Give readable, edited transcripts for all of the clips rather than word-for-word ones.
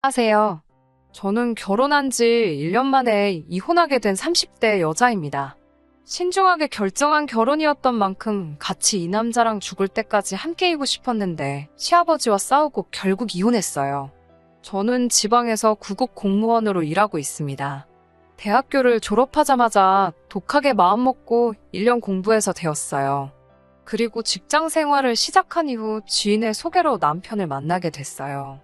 안녕하세요. 저는 결혼한 지 1년 만에 이혼하게 된 30대 여자입니다. 신중하게 결정한 결혼이었던 만큼 같이 이 남자랑 죽을 때까지 함께이고 싶었는데 시아버지와 싸우고 결국 이혼했어요. 저는 지방에서 구급 공무원으로 일하고 있습니다. 대학교를 졸업하자마자 독하게 마음먹고 1년 공부해서 되었어요. 그리고 직장 생활을 시작한 이후 지인의 소개로 남편을 만나게 됐어요.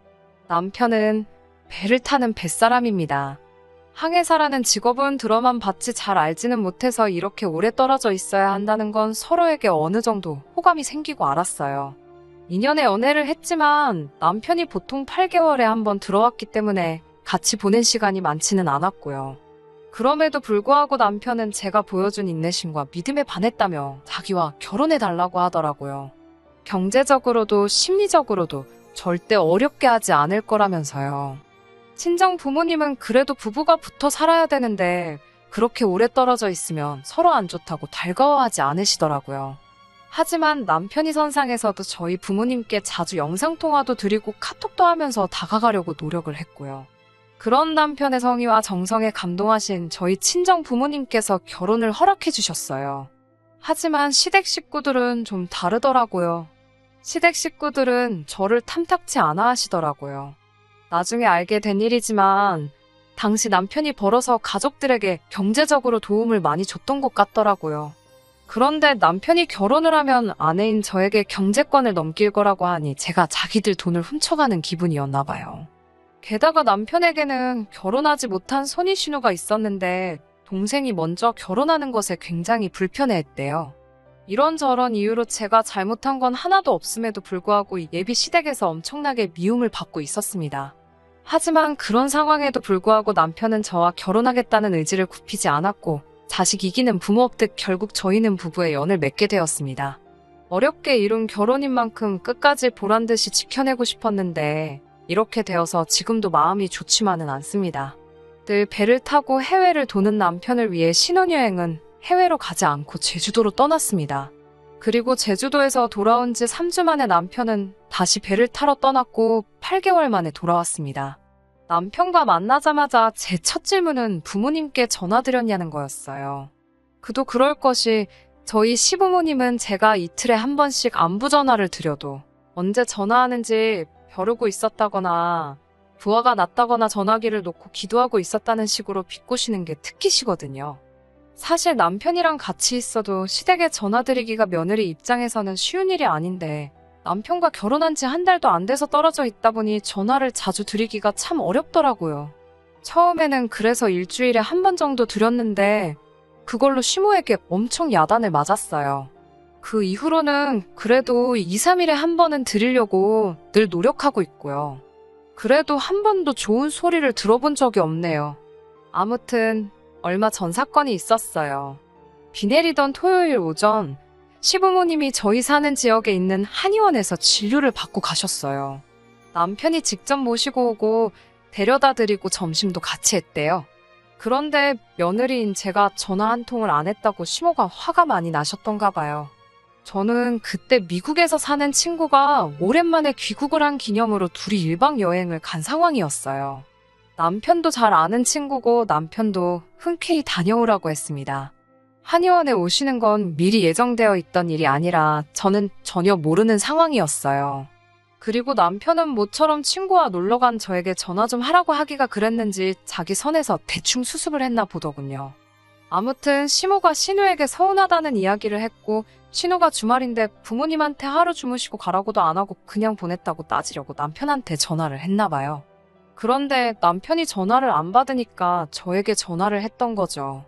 남편은 배를 타는 뱃사람입니다. 항해사라는 직업은 들어만 봤지 잘 알지는 못해서 이렇게 오래 떨어져 있어야 한다는 건 서로에게 어느 정도 호감이 생기고 알았어요. 2년의 연애를 했지만 남편이 보통 8개월에 한 번 들어왔기 때문에 같이 보낸 시간이 많지는 않았고요. 그럼에도 불구하고 남편은 제가 보여준 인내심과 믿음에 반했다며 자기와 결혼해달라고 하더라고요. 경제적으로도 심리적으로도 절대 어렵게 하지 않을 거라면서요. 친정 부모님은 그래도 부부가 붙어 살아야 되는데 그렇게 오래 떨어져 있으면 서로 안 좋다고 달가워하지 않으시더라고요. 하지만 남편이 선상에서도 저희 부모님께 자주 영상통화도 드리고 카톡도 하면서 다가가려고 노력을 했고요. 그런 남편의 성의와 정성에 감동하신 저희 친정 부모님께서 결혼을 허락해 주셨어요. 하지만 시댁 식구들은 좀 다르더라고요. 시댁 식구들은 저를 탐탁치 않아 하시더라고요. 나중에 알게 된 일이지만 당시 남편이 벌어서 가족들에게 경제적으로 도움을 많이 줬던 것 같더라고요. 그런데 남편이 결혼을 하면 아내인 저에게 경제권을 넘길 거라고 하니 제가 자기들 돈을 훔쳐가는 기분이었나 봐요. 게다가 남편에게는 결혼하지 못한 손위신우가 있었는데 동생이 먼저 결혼하는 것에 굉장히 불편해했대요. 이런저런 이유로 제가 잘못한 건 하나도 없음에도 불구하고 예비 시댁에서 엄청나게 미움을 받고 있었습니다. 하지만 그런 상황에도 불구하고 남편은 저와 결혼하겠다는 의지를 굽히지 않았고 자식 이기는 부모 없듯 결국 저희는 부부의 연을 맺게 되었습니다. 어렵게 이룬 결혼인 만큼 끝까지 보란듯이 지켜내고 싶었는데 이렇게 되어서 지금도 마음이 좋지만은 않습니다. 늘 배를 타고 해외를 도는 남편을 위해 신혼여행은 해외로 가지 않고 제주도로 떠났습니다. 그리고 제주도에서 돌아온 지 3주 만에 남편은 다시 배를 타러 떠났고 8개월 만에 돌아왔습니다. 남편과 만나자마자 제 첫 질문은 부모님께 전화드렸냐는 거였어요. 그도 그럴 것이 저희 시부모님은 제가 이틀에 한 번씩 안부 전화를 드려도 언제 전화하는지 벼르고 있었다거나 부하가 났다거나 전화기를 놓고 기도하고 있었다는 식으로 비꼬시는 게 특기시거든요. 사실 남편이랑 같이 있어도 시댁에 전화드리기가 며느리 입장에서는 쉬운 일이 아닌데 남편과 결혼한 지 한 달도 안 돼서 떨어져 있다 보니 전화를 자주 드리기가 참 어렵더라고요. 처음에는 그래서 일주일에 한 번 정도 드렸는데 그걸로 시모에게 엄청 야단을 맞았어요. 그 이후로는 그래도 2, 3일에 한 번은 드리려고 늘 노력하고 있고요. 그래도 한 번도 좋은 소리를 들어본 적이 없네요. 아무튼 얼마 전 사건이 있었어요. 비 내리던 토요일 오전 시부모님이 저희 사는 지역에 있는 한의원에서 진료를 받고 가셨어요. 남편이 직접 모시고 오고 데려다 드리고 점심도 같이 했대요. 그런데 며느리인 제가 전화 한 통을 안 했다고 시모가 화가 많이 나셨던가 봐요. 저는 그때 미국에서 사는 친구가 오랜만에 귀국을 한 기념으로 둘이 1박 여행을 간 상황이었어요. 남편도 잘 아는 친구고 남편도 흔쾌히 다녀오라고 했습니다. 한의원에 오시는 건 미리 예정되어 있던 일이 아니라 저는 전혀 모르는 상황이었어요. 그리고 남편은 모처럼 친구와 놀러간 저에게 전화 좀 하라고 하기가 그랬는지 자기 선에서 대충 수습을 했나 보더군요. 아무튼 시모가 신우에게 서운하다는 이야기를 했고 신우가 주말인데 부모님한테 하루 주무시고 가라고도 안 하고 그냥 보냈다고 따지려고 남편한테 전화를 했나 봐요. 그런데 남편이 전화를 안 받으니까 저에게 전화를 했던 거죠.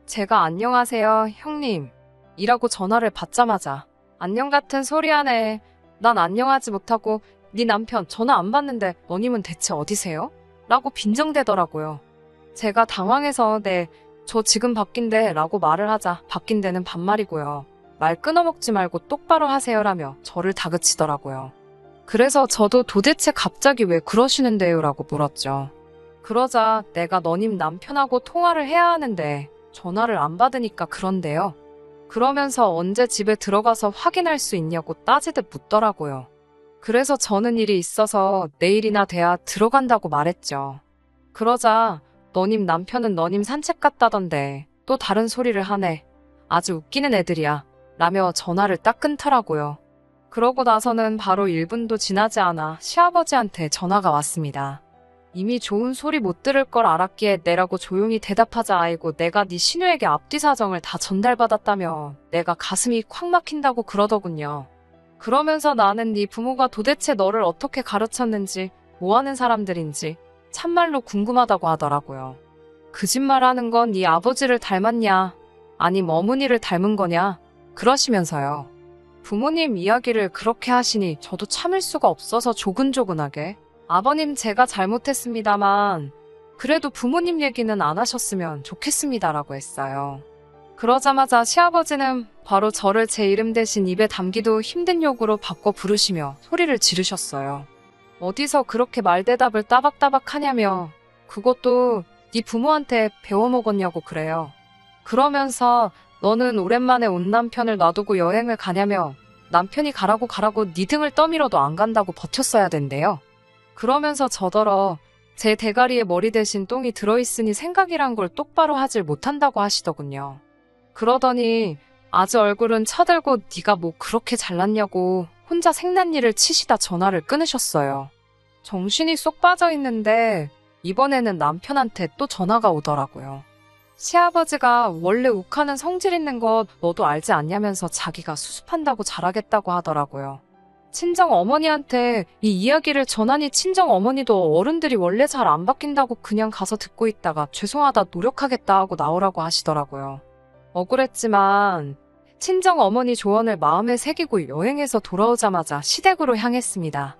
제가 안녕하세요 형님 이라고 전화를 받자마자 안녕 같은 소리 하네. 난 안녕하지 못하고 네 남편 전화 안 받는데 너님은 대체 어디세요? 라고 빈정대더라고요. 제가 당황해서 네, 저 지금 바뀐데 라고 말을 하자 바뀐 데는 반말이고요. 말 끊어먹지 말고 똑바로 하세요라며 저를 다그치더라고요. 그래서 저도 도대체 갑자기 왜 그러시는데요? 라고 물었죠. 그러자 내가 너님 남편하고 통화를 해야 하는데 전화를 안 받으니까 그런데요. 그러면서 언제 집에 들어가서 확인할 수 있냐고 따지듯 묻더라고요. 그래서 저는 일이 있어서 내일이나 돼야 들어간다고 말했죠. 그러자 너님 남편은 너님 산책 갔다던데 또 다른 소리를 하네. 아주 웃기는 애들이야. 라며 전화를 딱 끊더라고요. 그러고 나서는 바로 1분도 지나지 않아 시아버지한테 전화가 왔습니다. 이미 좋은 소리 못 들을 걸 알았기에 내라고 조용히 대답하자 아이고 내가 네 신우에게 앞뒤 사정을 다 전달받았다며 내가 가슴이 콱 막힌다고 그러더군요. 그러면서 나는 네 부모가 도대체 너를 어떻게 가르쳤는지 뭐 하는 사람들인지 참말로 궁금하다고 하더라고요. 거짓말하는 건 네 아버지를 닮았냐 아님 어머니를 닮은 거냐 그러시면서요. 부모님 이야기를 그렇게 하시니 저도 참을 수가 없어서 조근조근하게 아버님 제가 잘못했습니다만 그래도 부모님 얘기는 안 하셨으면 좋겠습니다라고 했어요. 그러자마자 시아버지는 바로 저를 제 이름 대신 입에 담기도 힘든 욕으로 바꿔 부르시며 소리를 지르셨어요. 어디서 그렇게 말대답을 따박따박 하냐며 그것도 네 부모한테 배워먹었냐고 그래요. 그러면서 너는 오랜만에 온 남편을 놔두고 여행을 가냐며 남편이 가라고 네 등을 떠밀어도 안 간다고 버텼어야 된대요. 그러면서 저더러 제 대가리에 머리 대신 똥이 들어있으니 생각이란 걸 똑바로 하질 못한다고 하시더군요. 그러더니 아주 얼굴은 쳐들고 네가 뭐 그렇게 잘났냐고 혼자 생난일을 치시다 전화를 끊으셨어요. 정신이 쏙 빠져있는데 이번에는 남편한테 또 전화가 오더라고요. 시아버지가 원래 욱하는 성질 있는 것 너도 알지 않냐면서 자기가 수습한다고 잘하겠다고 하더라고요. 친정 어머니한테 이 이야기를 전하니 친정 어머니도 어른들이 원래 잘 안 바뀐다고 그냥 가서 듣고 있다가 죄송하다 노력하겠다 하고 나오라고 하시더라고요. 억울했지만 친정 어머니 조언을 마음에 새기고 여행에서 돌아오자마자 시댁으로 향했습니다.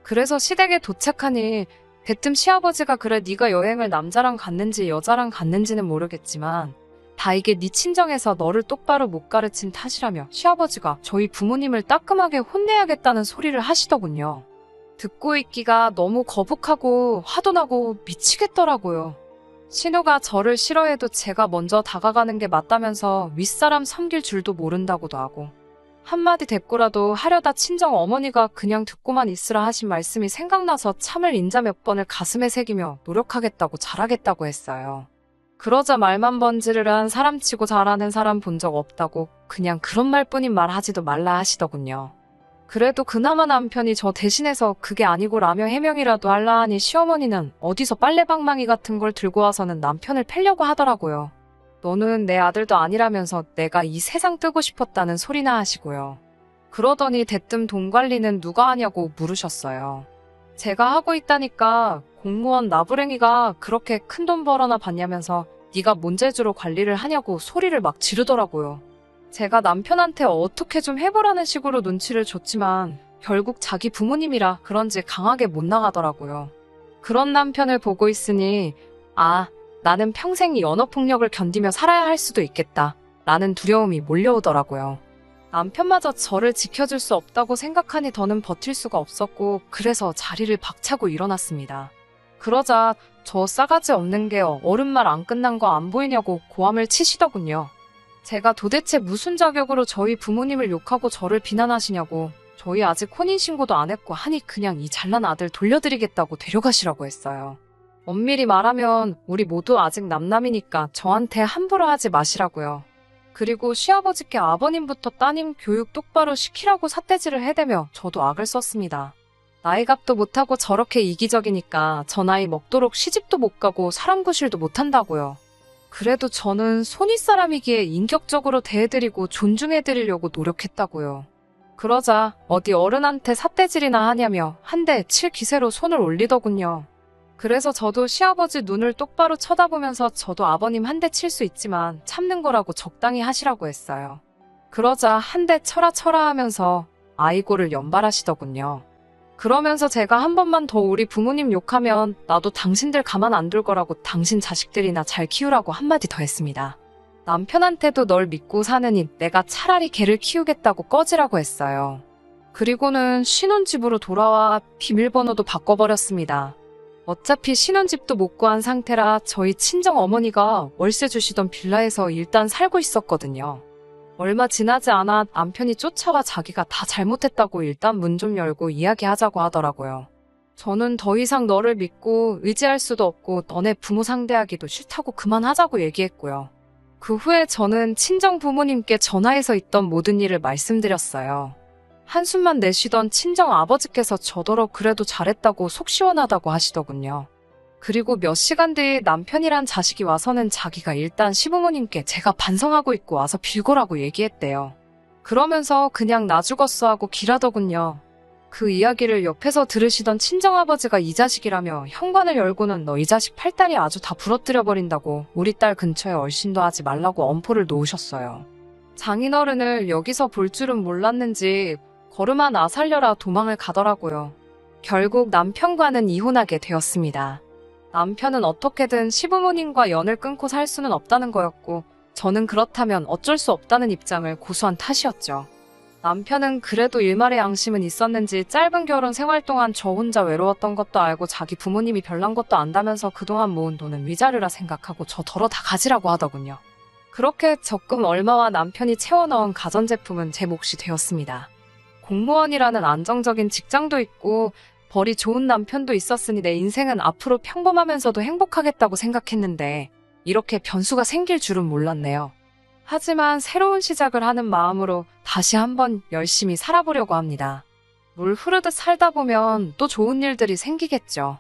그래서 시댁에 도착하니 대뜸 시아버지가 그래 네가 여행을 남자랑 갔는지 여자랑 갔는지는 모르겠지만 다 이게 네 친정에서 너를 똑바로 못 가르친 탓이라며 시아버지가 저희 부모님을 따끔하게 혼내야겠다는 소리를 하시더군요. 듣고 있기가 너무 거북하고 화도 나고 미치겠더라고요. 신우가 저를 싫어해도 제가 먼저 다가가는 게 맞다면서 윗사람 섬길 줄도 모른다고도 하고 한마디 대꾸라도 하려다 친정 어머니가 그냥 듣고만 있으라 하신 말씀이 생각나서 참을 인자 몇 번을 가슴에 새기며 노력하겠다고 잘하겠다고 했어요. 그러자 말만 번지르르한 사람치고 잘하는 사람 본 적 없다고 그냥 그런 말뿐인 말 하지도 말라 하시더군요. 그래도 그나마 남편이 저 대신해서 그게 아니고 라며 해명이라도 할라 하니 시어머니는 어디서 빨래방망이 같은 걸 들고 와서는 남편을 패려고 하더라고요. 너는 내 아들도 아니라면서 내가 이 세상 뜨고 싶었다는 소리나 하시고요. 그러더니 대뜸 돈 관리는 누가 하냐고 물으셨어요. 제가 하고 있다니까 공무원 나부랭이가 그렇게 큰 돈 벌어나 받냐면서 네가 뭔 재주로 관리를 하냐고 소리를 막 지르더라고요. 제가 남편한테 어떻게 좀 해보라는 식으로 눈치를 줬지만 결국 자기 부모님이라 그런지 강하게 못 나가더라고요. 그런 남편을 보고 있으니 나는 평생 이 언어폭력을 견디며 살아야 할 수도 있겠다 라는 두려움이 몰려오더라고요. 남편마저 저를 지켜줄 수 없다고 생각하니 더는 버틸 수가 없었고 그래서 자리를 박차고 일어났습니다. 그러자 저 싸가지 없는 게 어른 말 안 끝난 거 안 보이냐고 고함을 치시더군요. 제가 도대체 무슨 자격으로 저희 부모님을 욕하고 저를 비난하시냐고 저희 아직 혼인신고도 안 했고 하니 그냥 이 잘난 아들 돌려드리겠다고 데려가시라고 했어요. 엄밀히 말하면 우리 모두 아직 남남이니까 저한테 함부로 하지 마시라고요. 그리고 시아버지께 아버님부터 따님 교육 똑바로 시키라고 삿대질을 해대며 저도 악을 썼습니다. 나이값도 못하고 저렇게 이기적이니까 저 나이 먹도록 시집도 못 가고 사람 구실도 못한다고요. 그래도 저는 손윗사람이기에 인격적으로 대해드리고 존중해드리려고 노력했다고요. 그러자 어디 어른한테 삿대질이나 하냐며 한 대 칠 기세로 손을 올리더군요. 그래서 저도 시아버지 눈을 똑바로 쳐다보면서 저도 아버님 한 대 칠 수 있지만 참는 거라고 적당히 하시라고 했어요. 그러자 한 대 쳐라 하면서 아이고를 연발하시더군요. 그러면서 제가 한 번만 더 우리 부모님 욕하면 나도 당신들 가만 안 둘 거라고 당신 자식들이나 잘 키우라고 한마디 더 했습니다. 남편한테도 널 믿고 사느니 내가 차라리 걔를 키우겠다고 꺼지라고 했어요. 그리고는 신혼집으로 돌아와 비밀번호도 바꿔버렸습니다. 어차피 신혼집도 못 구한 상태라 저희 친정 어머니가 월세 주시던 빌라에서 일단 살고 있었거든요. 얼마 지나지 않아 남편이 쫓아와 자기가 다 잘못했다고 일단 문 좀 열고 이야기하자고 하더라고요. 저는 더 이상 너를 믿고 의지할 수도 없고 너네 부모 상대하기도 싫다고 그만하자고 얘기했고요. 그 후에 저는 친정 부모님께 전화해서 있던 모든 일을 말씀드렸어요. 한숨만 내쉬던 친정 아버지께서 저더러 그래도 잘했다고 속 시원하다고 하시더군요. 그리고 몇 시간 뒤 남편이란 자식이 와서는 자기가 일단 시부모님께 제가 반성하고 있고 와서 빌고라고 얘기했대요. 그러면서 그냥 나 죽었어 하고 길하더군요. 그 이야기를 옆에서 들으시던 친정아버지가 이 자식이라며 현관을 열고는 너 이 자식 팔다리 아주 다 부러뜨려버린다고 우리 딸 근처에 얼씬도 하지 말라고 엄포를 놓으셨어요. 장인어른을 여기서 볼 줄은 몰랐는지 걸음아 나 살려라 도망을 가더라고요. 결국 남편과는 이혼하게 되었습니다. 남편은 어떻게든 시부모님과 연을 끊고 살 수는 없다는 거였고 저는 그렇다면 어쩔 수 없다는 입장을 고수한 탓이었죠. 남편은 그래도 일말의 양심은 있었는지 짧은 결혼 생활 동안 저 혼자 외로웠던 것도 알고 자기 부모님이 별난 것도 안다면서 그동안 모은 돈은 위자료라 생각하고 저 덜어 다 가지라고 하더군요. 그렇게 적금 얼마와 남편이 채워넣은 가전제품은 제 몫이 되었습니다. 공무원이라는 안정적인 직장도 있고 벌이 좋은 남편도 있었으니 내 인생은 앞으로 평범하면서도 행복하겠다고 생각했는데 이렇게 변수가 생길 줄은 몰랐네요. 하지만 새로운 시작을 하는 마음으로 다시 한번 열심히 살아보려고 합니다. 물 흐르듯 살다 보면 또 좋은 일들이 생기겠죠.